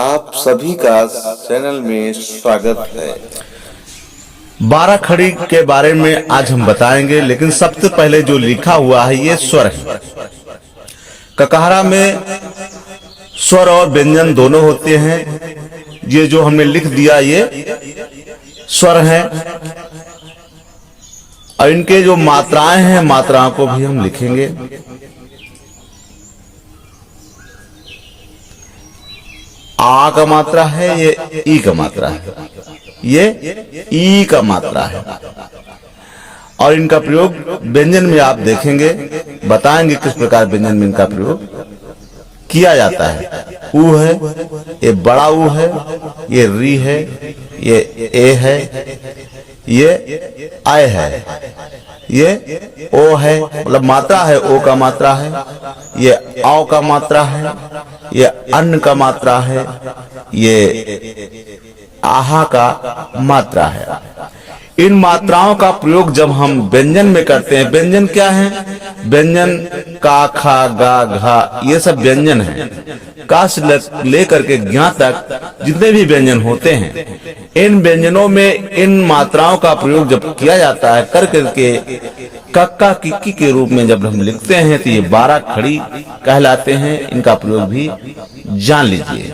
आप सभी का चैनल में स्वागत है। 12 खड़ी के बारे में आज हम बताएंगे, लेकिन सबसे पहले जो लिखा हुआ है ये स्वर है। ककहरा में स्वर और व्यंजन दोनों होते हैं। ये जो हमने लिख दिया ये स्वर है, और इनके जो मात्राएं हैं मात्राओं को भी हम लिखेंगे। आ का मात्रा है, ये ई का मात्रा है, ये ई का मात्रा है। और इनका प्रयोग व्यंजन में आप देखेंगे, बताएंगे किस प्रकार व्यंजन में इनका प्रयोग किया जाता है। ऊ है, ये बड़ा ऊ है, ये री है, ये ए है, ये आय है, ये ओ है, मतलब मात्रा है, ओ का मात्रा है, ये आओ का मात्रा है, ये अन्न का मात्रा है, ये आहा का मात्रा है। इन मात्राओं का प्रयोग जब हम व्यंजन में करते हैं, व्यंजन क्या है? व्यंजन का, खा, गा, घा, ये सब व्यंजन है। का से लेकर के ज्ञा तक जितने भी व्यंजन होते हैं, इन व्यंजनों में इन मात्राओं का प्रयोग जब किया जाता है कर करके कक्का किक्की के रूप में जब हम लिखते हैं तो ये 12 खड़ी कहलाते हैं। इनका प्रयोग भी जान लीजिए।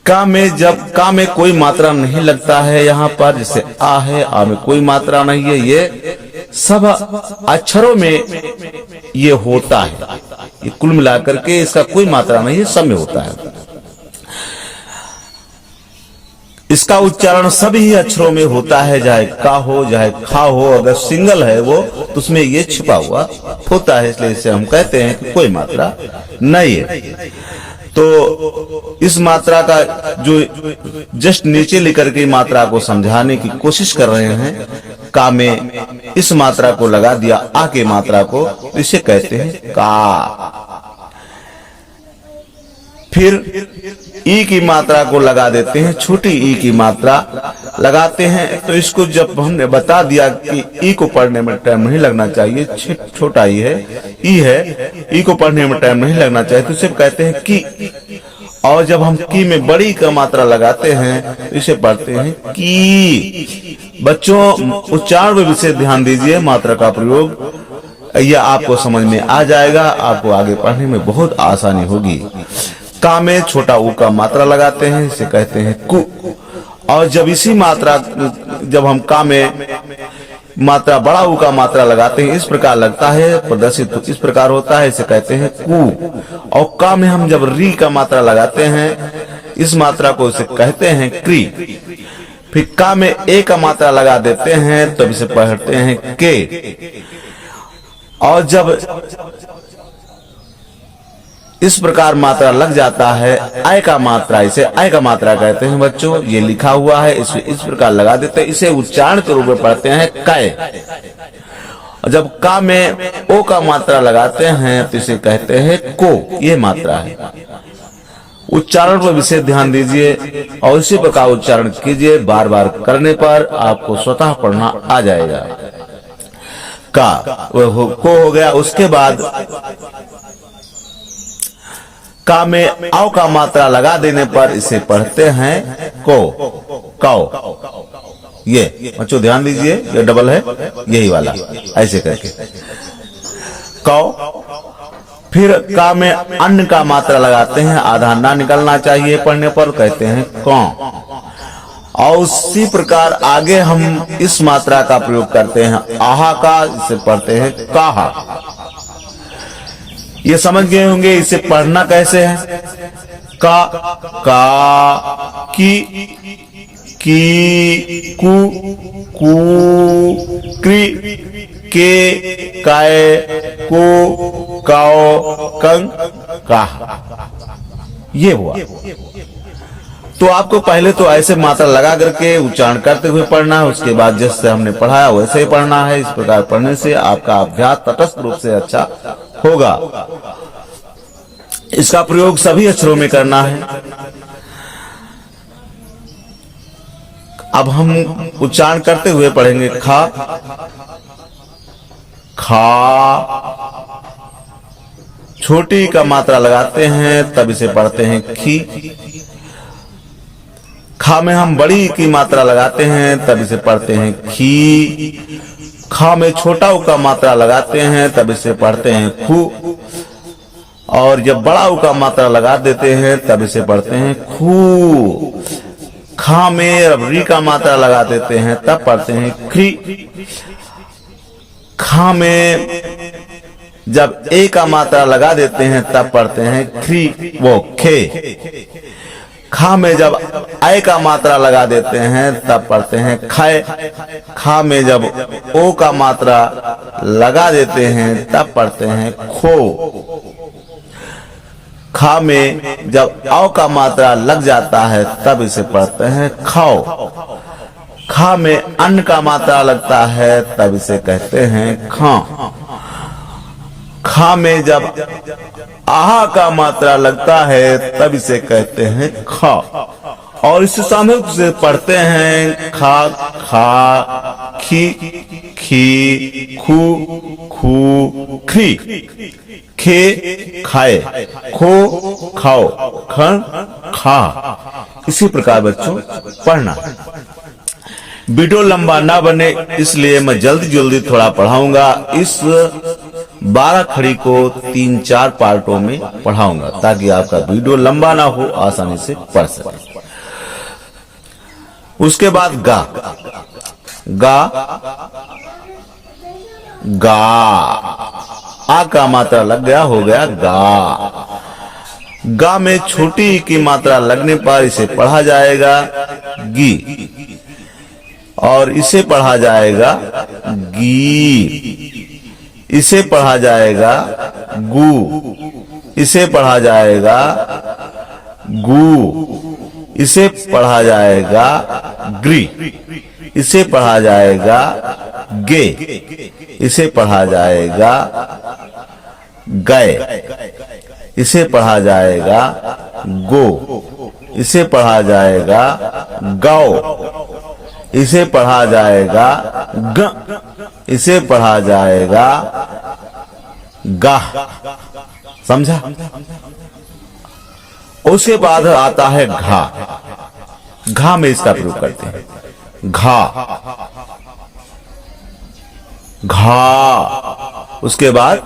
का में जब का में कोई मात्रा नहीं लगता है, यहाँ पर जैसे आ है, आ में कोई मात्रा नहीं है, ये सब अक्षरों में ये होता है। ये कुल मिलाकर के इसका कोई मात्रा नहीं है, सब में होता है। इसका उच्चारण सभी अक्षरों में होता है, चाहे का हो चाहे खा हो। अगर सिंगल है वो तो उसमें ये छिपा हुआ होता है, इसलिए इसे हम कहते हैं कि कोई मात्रा नहीं है। तो इस मात्रा का जो जस्ट नीचे लेकर के मात्रा को समझाने की कोशिश कर रहे हैं, का में इस मात्रा को लगा दिया आ के मात्रा को, इसे कहते हैं का। फिर ई की मात्रा को लगा देते हैं, छोटी ई की मात्रा लगाते हैं। तो इसको जब हमने बता दिया कि ई को पढ़ने में टाइम नहीं लगना चाहिए, छोटा ई है, ई को पढ़ने में टाइम नहीं लगना चाहिए, तो इसे कहते हैं की। और जब हम की में बड़ी का मात्रा लगाते हैं तो इसे पढ़ते हैं की। बच्चों, उच्चारण में विशेष ध्यान दीजिए। मात्रा का प्रयोग यह आपको समझ में आ जाएगा, आपको आगे पढ़ने में बहुत आसानी होगी। का में छोटा ऊ का मात्रा लगाते हैं, इसे कहते हैं कु। और जब इसी मात्रा, जब हम का में मात्रा बड़ा ऊ का मात्रा लगाते हैं, इस प्रकार लगता है, प्रदर्शित तो इस प्रकार होता है, इसे कहते हैं कु। और का में हम जब री का मात्रा लगाते हैं, इस मात्रा को इसे कहते हैं क्री। फिर का में ए का मात्रा लगा देते हैं, तब इसे पढ़ते हैं के। और जब इस प्रकार मात्रा लग जाता है, आय का मात्रा, इसे आय का मात्रा कहते हैं। बच्चों, ये लिखा हुआ है, इस प्रकार लगा देते हैं, इसे उच्चारण के रूप में पढ़ते हैं कै। और जब का में ओ का मात्रा लगाते हैं तो इसे कहते हैं को। ये मात्रा है। उच्चारण पर विशेष ध्यान दीजिए और इसी प्रकार उच्चारण कीजिए। बार बार करने पर आपको स्वतः पढ़ना आ जाएगा। का को हो गया। उसके बाद का में आओ का मात्रा लगा देने पर इसे पढ़ते हैं को, काओ। ये बच्चों ध्यान दीजिए, ये डबल है, यही वाला, ऐसे करके काओ। फिर का में अन्न का मात्रा लगाते हैं, आधा ना निकलना चाहिए पढ़ने पर, कहते हैं कौ। और उसी प्रकार आगे हम इस मात्रा का प्रयोग करते हैं आहा का, इसे पढ़ते हैं काहा। ये समझ गए होंगे इसे पढ़ना कैसे है। का की कु कु क्री के काय को काओ कंग का। ये हुआ। तो आपको पहले तो ऐसे मात्रा लगा करके उच्चारण करते हुए पढ़ना है, उसके बाद जैसे हमने पढ़ाया वैसे ही पढ़ना है। इस प्रकार पढ़ने से आपका अभ्यास तटस्थ रूप से अच्छा होगा। इसका प्रयोग सभी अक्षरों में करना है। अब हम उच्चारण करते हुए पढ़ेंगे खा, खा। छोटी का मात्रा लगाते हैं तब इसे पढ़ते हैं खी। खा में हम बड़ी की मात्रा लगाते हैं तब इसे पढ़ते हैं खी। खा में छोटा उ का मात्रा लगाते हैं तब इसे पढ़ते हैं खू। और जब बड़ा उ का मात्रा लगा देते हैं तब इसे पढ़ते हैं खू। खा में अब री का मात्रा लगा देते हैं तब पढ़ते हैं क्री। खा में जब ए का मात्रा लगा देते हैं तब पढ़ते हैं क्री वो खे। खा में जब आय का मात्रा लगा देते हैं तब पढ़ते हैं खाए। खा में जब ओ का मात्रा लगा देते हैं तब पढ़ते हैं खो। खा में जब औ का मात्रा लग जाता है तब इसे पढ़ते हैं खाओ। खा में अन्न का मात्रा लगता है तब इसे कहते हैं खा। खा में जब आहा का मात्रा लगता है तब इसे कहते हैं खा। और इस सामूहिक से पढ़ते हैं खा खा खी खी खू खू खी। खे खाए, खो खाओ, खन खा। इसी प्रकार बच्चों पढ़ना। वीडियो लंबा ना बने इसलिए मैं जल्दी जल्दी थोड़ा पढ़ाऊंगा। इस 12 खड़ी को 3-4 पार्टों में पढ़ाऊंगा ताकि आपका वीडियो लंबा ना हो, आसानी से पढ़ सके। उसके बाद गा। गा गा आ का मात्रा लग गया, हो गया गा। गा में छोटी ई की मात्रा लगने पर इसे पढ़ा जाएगा गी और इसे पढ़ा जाएगा गी। इसे पढ़ा जाएगा गू। इसे पढ़ा जाएगा गू। इसे पढ़ा जाएगा ग्री। इसे पढ़ा जाएगा गे। इसे पढ़ा जाएगा गए। इसे पढ़ा जाएगा गो। इसे पढ़ा जाएगा गाओ। इसे पढ़ा जाएगा ग। इसे पढ़ा जाएगा गाह। समझा? उसके बाद आता है घा। घा में इसका प्रयोग करते हैं घा घा। उसके बाद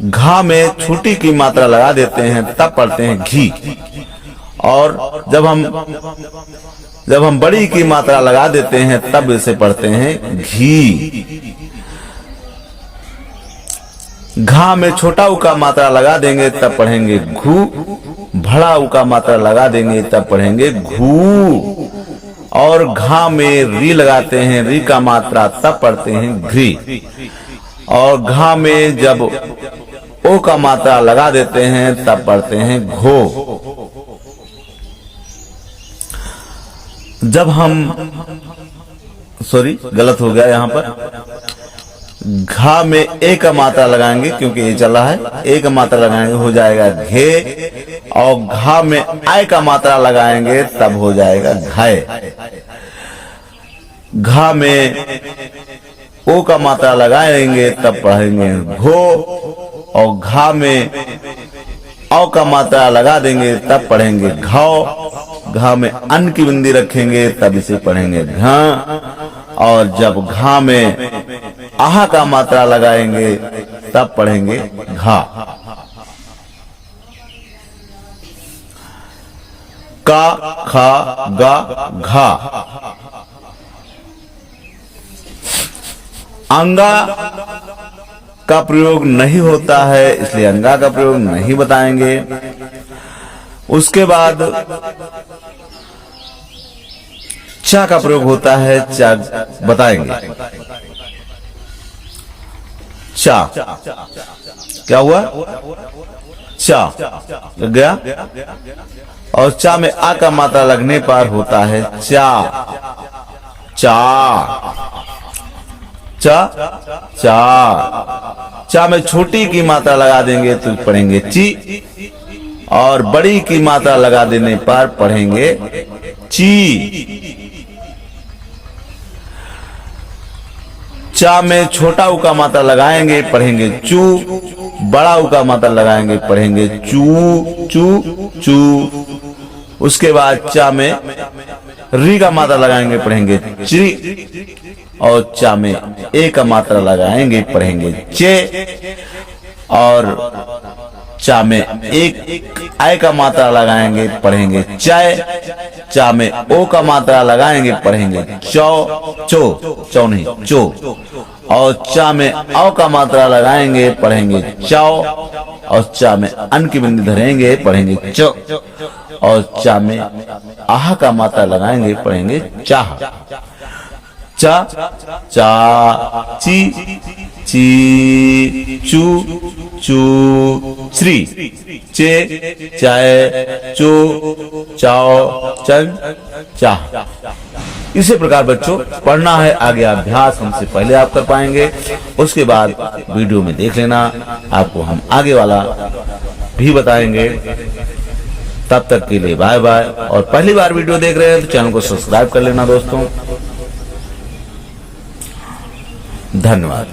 घा में छोटी की मात्रा लगा देते हैं तब पढ़ते हैं घी। और जब हम बड़ी की मात्रा लगा देते हैं तब इसे पढ़ते हैं घी। घा में छोटा उ का मात्रा लगा देंगे तब पढ़ेंगे घू। बड़ा उ का मात्रा लगा देंगे तब पढ़ेंगे घू। और घा में री लगाते हैं, री का मात्रा तब पढ़ते हैं घ्री। और घा में जब ओ का मात्रा लगा देते हैं तब पढ़ते हैं घो। जब हम गलत हो गया यहाँ पर। घा में ए का मात्रा लगाएंगे क्योंकि ये चला है, ए का मात्रा लगाएंगे हो जाएगा घे। और घा में आय का मात्रा लगाएंगे तब हो जाएगा घाय। घा में ओ का मात्रा लगाएंगे तब पढ़ेंगे घो। और घा में औ का मात्रा लगा देंगे तब पढ़ेंगे घाव। घा में अन्न की बिंदी रखेंगे तब इसे पढ़ेंगे घा। और जब घा में आहा का मात्रा लगाएंगे तब पढ़ेंगे घा। का खा गा घा। अंगा का प्रयोग नहीं होता है इसलिए अंगा का प्रयोग नहीं बताएंगे। उसके बाद चा का प्रयोग होता है, चा बताएंगे। चा क्या हुआ? चा लग गया। और चा में आ का मात्रा लगने पर होता है चा। चा चा चा। चा में छोटी की मात्रा लगा देंगे तो पढ़ेंगे ची। और बड़ी की मात्रा लगा देने पर पढ़ेंगे ची। चा में छोटा उ का मात्रा लगाएंगे पढ़ेंगे चू। बड़ा उ का मात्रा लगाएंगे पढ़ेंगे चू चू चू। उसके बाद चा में री का मात्रा लगाएंगे, पढ़ेंगे च्री। और चा में ए का मात्रा लगाएंगे, पढ़ेंगे चे। और चा में एक आय का मात्रा लगाएंगे, पढ़ेंगे चाय। चा में ओ का मात्रा लगाएंगे, पढ़ेंगे चौ। चौ नहीं, चो। और चा में औ का मात्रा लगाएंगे, पढ़ेंगे चाओ। और चा में अन की बिंदी धरेंगे, पढ़ेंगे चो। और चा में आह का मात्रा लगाएंगे, पढ़ेंगे चाह। चा चा ची ची चू चू श्री चे चाय चू चाओ चन चाह। इसी प्रकार बच्चों पढ़ना है। आगे अभ्यास हमसे पहले आप कर पाएंगे, उसके बाद वीडियो में देख लेना, आपको हम आगे वाला भी बताएंगे। तब तक के लिए बाय बाय। और पहली बार वीडियो देख रहे हैं तो चैनल को सब्सक्राइब कर लेना दोस्तों। धन्यवाद।